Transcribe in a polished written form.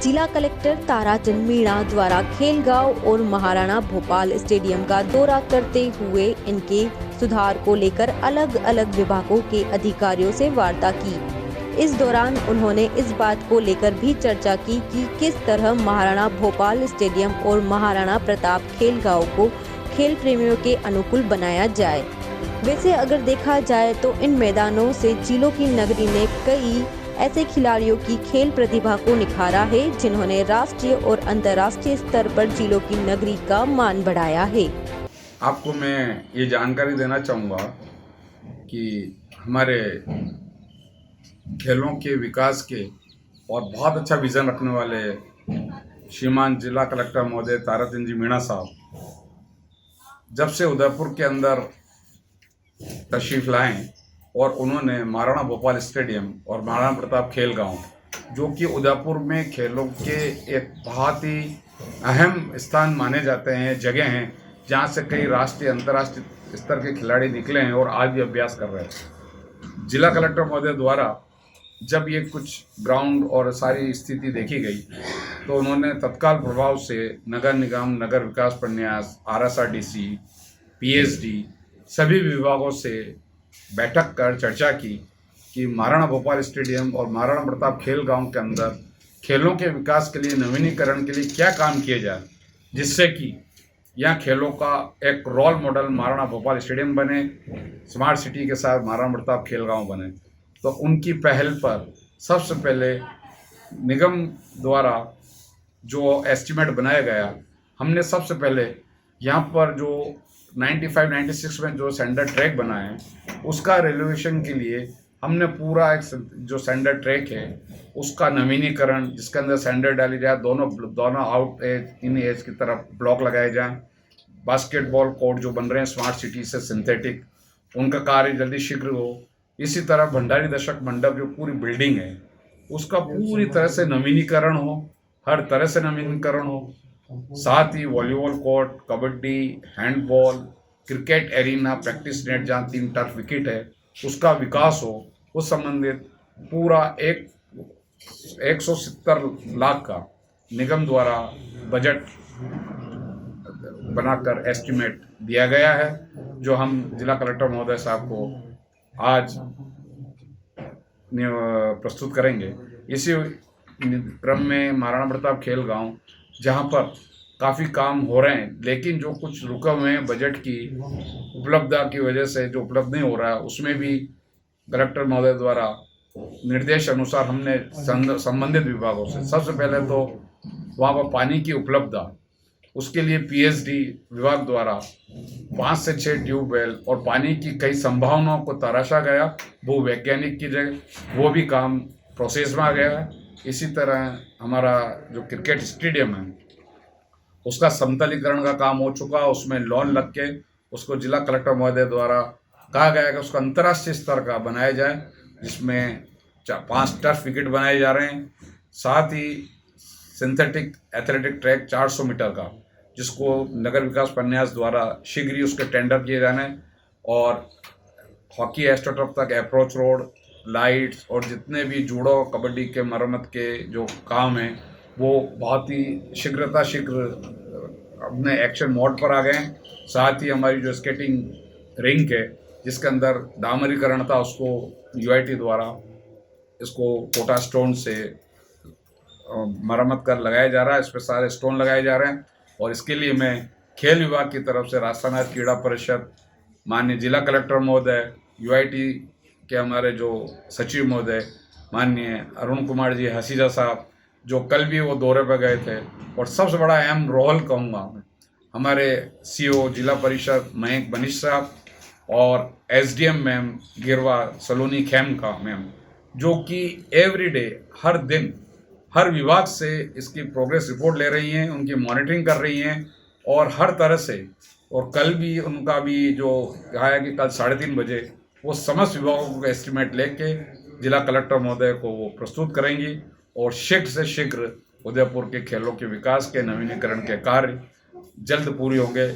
जिला कलेक्टर ताराचंद मीणा द्वारा खेलगांव और महाराणा भोपाल स्टेडियम का दौरा करते हुए इनके सुधार को लेकर अलग अलग विभागों के अधिकारियों से वार्ता की। इस दौरान उन्होंने इस बात को लेकर भी चर्चा की कि किस तरह महाराणा भोपाल स्टेडियम और महाराणा प्रताप खेलगांव को खेल प्रेमियों के अनुकूल बनाया जाए। वैसे अगर देखा जाए तो इन मैदानों से जिलों की नगरी ने कई ऐसे खिलाड़ियों की खेल प्रतिभा को निखारा है जिन्होंने राष्ट्रीय और अंतर्राष्ट्रीय स्तर पर जिलों की नगरी का मान बढ़ाया है। आपको मैं ये जानकारी देना चाहूँगा कि हमारे खेलों के विकास के और बहुत अच्छा विज़न रखने वाले श्रीमान जिला कलेक्टर महोदय ताराचंद जी मीणा साहब जब से उदयपुर के अंदर तशरीफ लाएं और उन्होंने महाराणा भोपाल स्टेडियम और महाराणा प्रताप खेलगांव जो कि उदयपुर में खेलों के एक बहुत ही अहम स्थान माने जाते हैं, जगह हैं जहां से कई राष्ट्रीय अंतर्राष्ट्रीय स्तर के खिलाड़ी निकले हैं और आज भी अभ्यास कर रहे हैं। जिला कलेक्टर महोदय द्वारा जब ये कुछ ग्राउंड और सारी स्थिति देखी गई तो उन्होंने तत्काल प्रभाव से नगर निगम, नगर विकास प्रन्यास, RSRDC, PSD सभी विभागों से बैठक कर चर्चा की कि महाराणा भोपाल स्टेडियम और महाराणा प्रताप खेलगांव के अंदर खेलों के विकास के लिए, नवीनीकरण के लिए क्या काम किए जाए जिससे कि यहाँ खेलों का एक role model Maharana Bhopal stadium बने, स्मार्ट सिटी के साथ महाराणा प्रताप खेलगांव बने। तो उनकी पहल पर सबसे पहले निगम द्वारा जो एस्टीमेट बनाया गया, हमने सबसे पहले यहाँ पर जो 95-96 में जो सैंडर ट्रैक बना है उसका रेनोवेशन के लिए हमने पूरा एक जो सैंडर ट्रैक है उसका नवीनीकरण, जिसके अंदर सैंडर डाली जाए, दोनों आउट एज इन एज की तरफ ब्लॉक लगाए जाएं। बास्केटबॉल कोर्ट जो बन रहे हैं स्मार्ट सिटी से सिंथेटिक, उनका कार्य जल्दी शीघ्र हो। इसी तरह भंडारी दशक मंडप जो पूरी बिल्डिंग है उसका पूरी तरह से नवीनीकरण हो, हर तरह से नवीनीकरण हो। साथ ही volleyball court, kabaddi, handball, cricket arena, practice net जहाँ 3 टर्फ विकेट है उसका विकास हो। उस संबंधित पूरा 170 लाख का निगम द्वारा बजट बनाकर एस्टीमेट दिया गया है जो हम जिला कलेक्टर महोदय साहब को आज प्रस्तुत करेंगे। इसी क्रम में महाराणा प्रताप खेलगांव जहां पर काफ़ी काम हो रहे हैं लेकिन जो कुछ रुके हुए हैं बजट की उपलब्धता की वजह से जो उपलब्ध नहीं हो रहा है, उसमें भी कलेक्टर महोदय द्वारा निर्देश अनुसार हमने संबंधित विभागों से सबसे पहले तो वहाँ पर पानी की उपलब्धता, उसके लिए PSD विभाग द्वारा 5 से 6 ट्यूबवेल और पानी की कई संभावनाओं को तराशा गया। वो वैज्ञानिक की जगह वो भी काम प्रोसेस में आ गया है। इसी तरह हमारा जो क्रिकेट स्टेडियम है उसका समतलीकरण का काम हो चुका, उसमें लोन लग के उसको जिला कलेक्टर महोदय द्वारा कहा गया है कि उसको अंतर्राष्ट्रीय स्तर का बनाया जाए, जिसमें 5 टर्फ विकेट बनाए जा रहे हैं। साथ ही सिंथेटिक एथलेटिक ट्रैक 400 मीटर का जिसको नगर विकास प्रन्यास द्वारा शीघ्र ही उसके टेंडर किए जाने और हॉकी एस्ट्रोटर्फ तक अप्रोच रोड, लाइट्स और जितने भी जूडो, कबड्डी के मरम्मत के जो काम हैं वो बहुत ही शीघ्र अपने एक्शन मोड पर आ गए हैं। साथ ही हमारी जो स्केटिंग रिंक है जिसके अंदर डामरीकरण था उसको UIT द्वारा इसको कोटा स्टोन से मरम्मत कर लगाया जा रहा है, इस पर सारे स्टोन लगाए जा रहे हैं। और इसके लिए मैं खेल विभाग की तरफ से राजस्थान क्रीड़ा परिषद, माननीय जिला कलेक्टर महोदय, UIT के हमारे जो सचिव महोदय माननीय अरुण कुमार जी हसीजा साहब जो कल भी वो दौरे पर गए थे, और सबसे बड़ा अहम रोल कहूँगा मैं हमारे CO जिला परिषद मयंक बनिश साहब और SDM मैम गिरवा सलोनी खेम का मैम जो कि एवरीडे हर दिन हर विभाग से इसकी प्रोग्रेस रिपोर्ट ले रही हैं, उनकी मॉनिटरिंग कर रही हैं और हर तरह से। और कल भी उनका भी जो कहा है कि कल 3:30 बजे वो समस्त विभागों को एस्टीमेट लेके जिला कलेक्टर महोदय को वो प्रस्तुत करेंगी और शीघ्र से शीघ्र उदयपुर के खेलों के विकास के नवीनीकरण के कार्य जल्द पूरी होंगे।